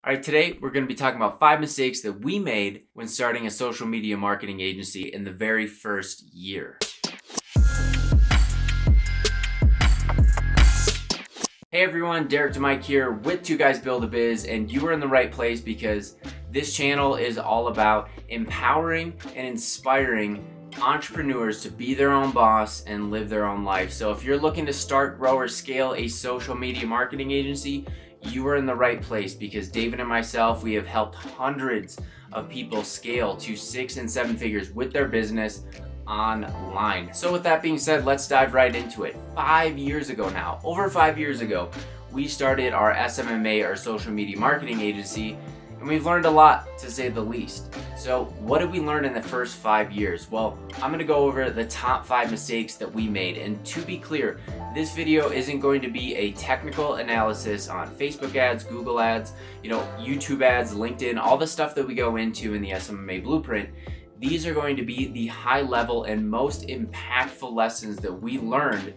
All right, today we're going to be talking about 5 mistakes that we made when starting a social media marketing agency in the very first year. Hey everyone, Derek to Mike here with Two Guys Build a Biz, and you are in the right place because this channel is all about empowering and inspiring entrepreneurs to be their own boss and live their own life. So if you're looking to start, grow, or scale a social media marketing agency, you are in the right place because David and myself, we have helped hundreds of people scale to 6 and 7 figures with their business online. So with that being said, let's dive right into it. 5 years ago now, over 5 years ago, we started our SMMA, our social media marketing agency, and we've learned a lot, to say the least. So what did we learn in the first 5 years? Well, I'm gonna go over the top 5 mistakes that we made. And to be clear, this video isn't going to be a technical analysis on Facebook ads, Google ads, YouTube ads, LinkedIn, all the stuff that we go into in the SMMA blueprint. These are going to be the high level and most impactful lessons that we learned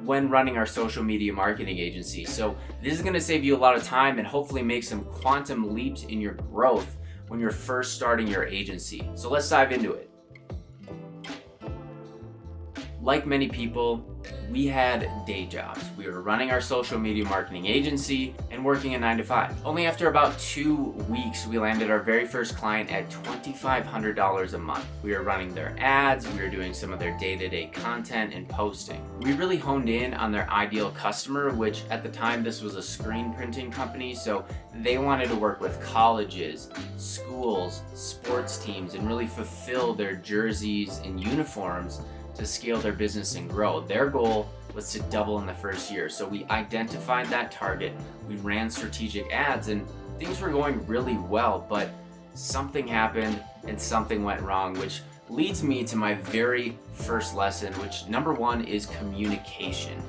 when running our social media marketing agency. So this is going to save you a lot of time and hopefully make some quantum leaps in your growth when you're first starting your agency. So let's dive into it. Like many people, we had day jobs. We were running our social media marketing agency and working a 9-to-5. Only after about 2 weeks, we landed our very first client at $2,500 a month. We were running their ads, we were doing some of their day-to-day content and posting. We really honed in on their ideal customer, which at the time, this was a screen printing company, so they wanted to work with colleges, schools, sports teams, and really fulfill their jerseys and uniforms to scale their business and grow. Their goal was to double in the first year. So we identified that target, we ran strategic ads, and things were going really well, but something happened and something went wrong, which leads me to my very first lesson, which number 1 is communication.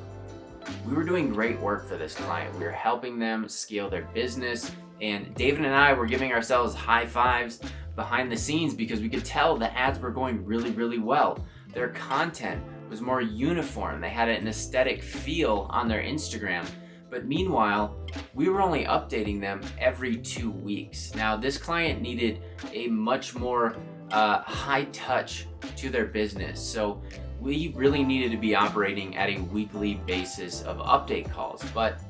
We were doing great work for this client. We were helping them scale their business, and David and I were giving ourselves high fives behind the scenes because we could tell the ads were going really, really well. Their content was more uniform. They had an aesthetic feel on their Instagram. But meanwhile, we were only updating them every 2 weeks. Now, this client needed a much more high touch to their business. So we really needed to be operating at a weekly basis of update calls. But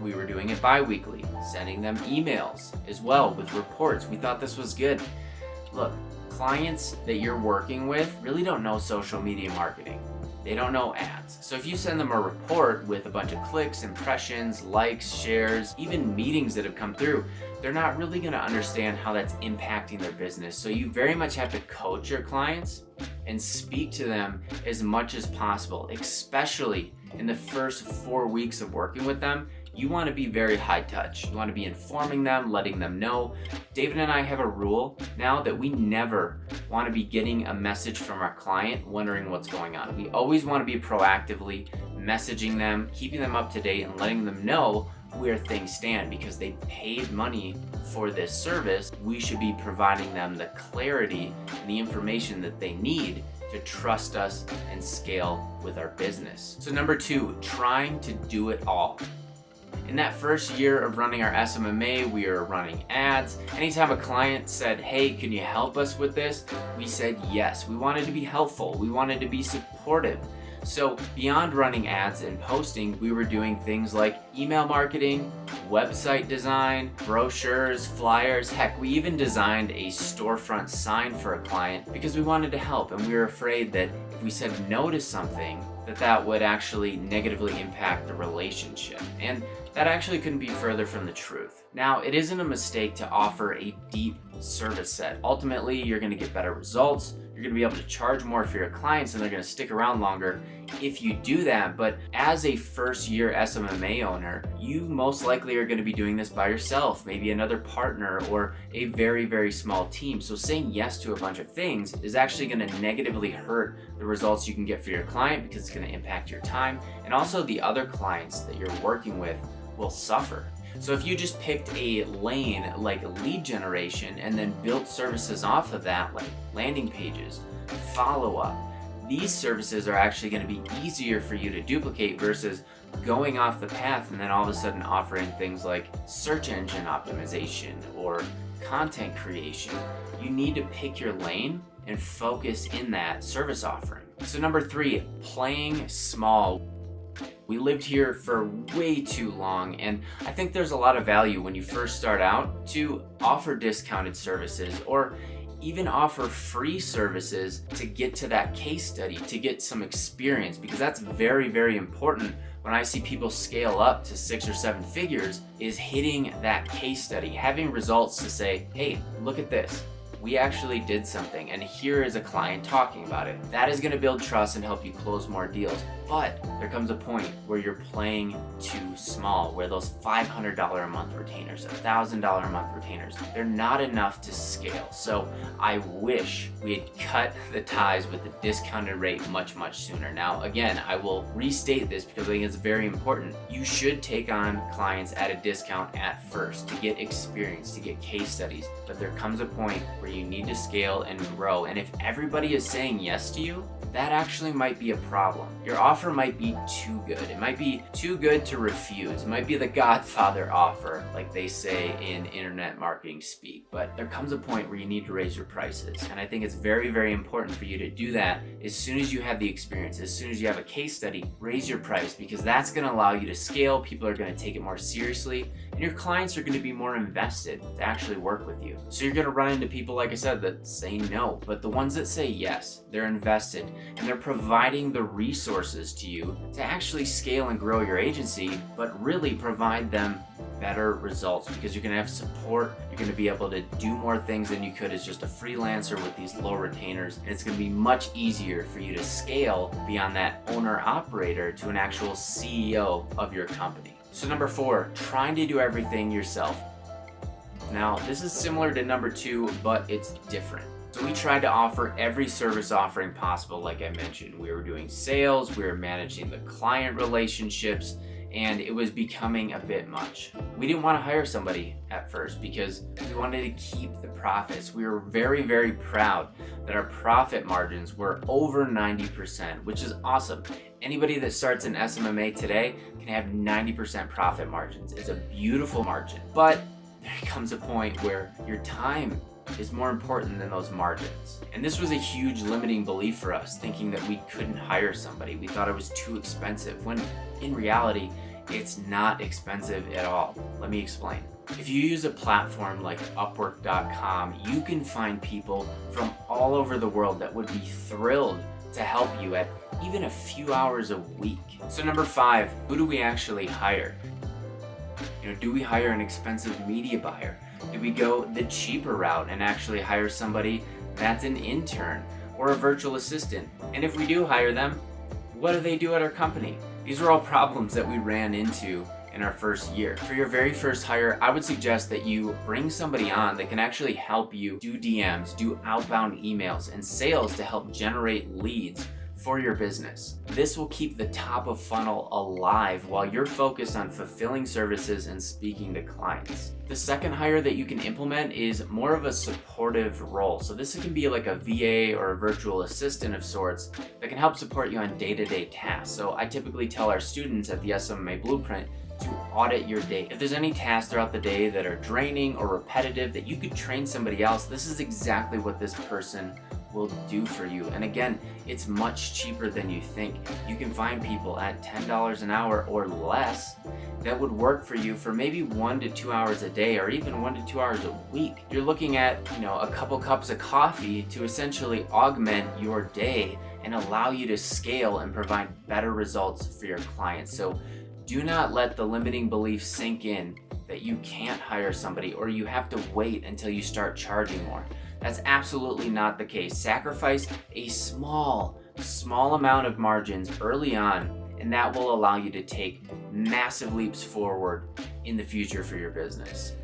we were doing it bi-weekly, sending them emails as well with reports. We thought this was good. Look, clients that you're working with really don't know social media marketing. They don't know ads. So if you send them a report with a bunch of clicks, impressions, likes, shares, even meetings that have come through, they're not really going to understand how that's impacting their business. So you very much have to coach your clients and speak to them as much as possible, especially in the first 4 weeks of working with them. You want to be very high touch. You want to be informing them, letting them know. David and I have a rule now that we never want to be getting a message from our client wondering what's going on. We always want to be proactively messaging them, keeping them up to date, and letting them know where things stand because they paid money for this service. We should be providing them the clarity and the information that they need to trust us and scale with our business. So number 2, trying to do it all. In that first year of running our SMMA, we were running ads. Anytime a client said, hey, can you help us with this? We said yes. We wanted to be helpful. We wanted to be supportive. So beyond running ads and posting, we were doing things like email marketing, website design, brochures, flyers. Heck, we even designed a storefront sign for a client because we wanted to help, and we were afraid that if we said no to something, that would actually negatively impact the relationship. And that actually couldn't be further from the truth. Now, it isn't a mistake to offer a deep service set. Ultimately, you're going to get better results. You're going to be able to charge more for your clients, and they're going to stick around longer if you do that. But as a first-year SMMA owner, you most likely are going to be doing this by yourself, maybe another partner or a very, very small team. So saying yes to a bunch of things is actually going to negatively hurt the results you can get for your client because it's going to impact your time, and also the other clients that you're working with will suffer. So if you just picked a lane like lead generation and then built services off of that, like landing pages, follow-up, these services are actually going to be easier for you to duplicate versus going off the path and then all of a sudden offering things like search engine optimization or content creation. You need to pick your lane and focus in that service offering. So number 3, playing small. We lived here for way too long, and I think there's a lot of value when you first start out to offer discounted services or even offer free services to get to that case study, to get some experience, because that's very, very important. When I see people scale up to 6 or 7 figures, is hitting that case study, having results to say, hey, look at this. We actually did something, and here is a client talking about it. That is going to build trust and help you close more deals. But there comes a point where you're playing too small, where those $500 a month retainers, $1,000 a month retainers, they're not enough to scale. So I wish we had cut the ties with the discounted rate much, much sooner. Now, again, I will restate this because I think it's very important. You should take on clients at a discount at first to get experience, to get case studies. But there comes a point where you need to scale and grow. And if everybody is saying yes to you, that actually might be a problem. Your offer might be too good. It might be too good to refuse. It might be the Godfather offer, like they say in internet marketing speak. But there comes a point where you need to raise your prices. And I think it's very, very important for you to do that as soon as you have the experience, as soon as you have a case study, raise your price, because that's going to allow you to scale. People are going to take it more seriously, and your clients are going to be more invested to actually work with you. So you're going to run into people, like I said, that say no, but the ones that say yes, they're invested and they're providing the resources to you to actually scale and grow your agency, but really provide them better results, because you're going to have support. You're going to be able to do more things than you could as just a freelancer with these low retainers, and it's going to be much easier for you to scale beyond that owner operator to an actual CEO of your company. So number 4, trying to do everything yourself. Now, this is similar to number 2, but it's different. So we tried to offer every service offering possible. Like I mentioned, we were doing sales, we were managing the client relationships, and it was becoming a bit much. We didn't want to hire somebody at first because we wanted to keep the profits. We were very, very proud that our profit margins were over 90%, which is awesome. Anybody that starts in SMMA today can have 90% profit margins. It's a beautiful margin, but there comes a point where your time is more important than those margins. And this was a huge limiting belief for us, thinking that we couldn't hire somebody. We thought it was too expensive, when in reality, it's not expensive at all. Let me explain. If you use a platform like Upwork.com, you can find people from all over the world that would be thrilled to help you at even a few hours a week. So number 5, who do we actually hire? Do we hire an expensive media buyer? Do we go the cheaper route and actually hire somebody that's an intern or a virtual assistant? And if we do hire them, what do they do at our company? These are all problems that we ran into in our first year. For your very first hire, I would suggest that you bring somebody on that can actually help you do DMs, do outbound emails, and sales to help generate leads for your business. This will keep the top of funnel alive while you're focused on fulfilling services and speaking to clients. The second hire that you can implement is more of a supportive role. So this can be like a VA or a virtual assistant of sorts that can help support you on day-to-day tasks. So I typically tell our students at the SMMA Blueprint to audit your day. If there's any tasks throughout the day that are draining or repetitive that you could train somebody else, this is exactly what this person will do for you. And again, it's much cheaper than you think. You can find people at $10 an hour or less that would work for you for maybe 1 to 2 hours a day, or even 1 to 2 hours a week. You're looking at, a couple cups of coffee to essentially augment your day and allow you to scale and provide better results for your clients. So do not let the limiting belief sink in that you can't hire somebody or you have to wait until you start charging more. That's absolutely not the case. Sacrifice a small amount of margins early on, and that will allow you to take massive leaps forward in the future for your business.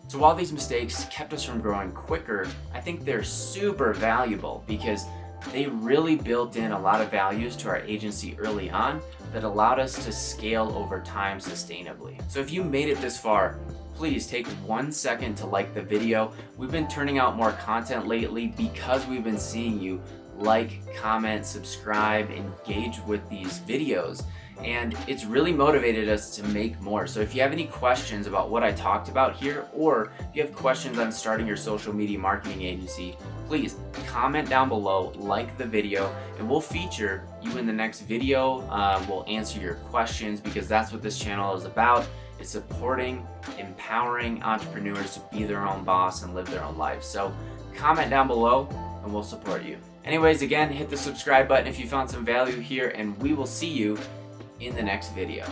So while these mistakes kept us from growing quicker, I think they're super valuable because they really built in a lot of values to our agency early on that allowed us to scale over time sustainably. So if you made it this far, please take 1 second to like the video. We've been turning out more content lately because we've been seeing you like, comment, subscribe, engage with these videos. and it's really motivated us to make more. So if you have any questions about what I talked about here, or if you have questions on starting your social media marketing agency, please comment down below, like the video, and we'll feature you in the next video. We'll answer your questions, because that's what this channel is about. It's supporting, empowering entrepreneurs to be their own boss and live their own life. So comment down below and we'll support you. Anyways, again, hit the subscribe button if you found some value here, and we will see you in the next video.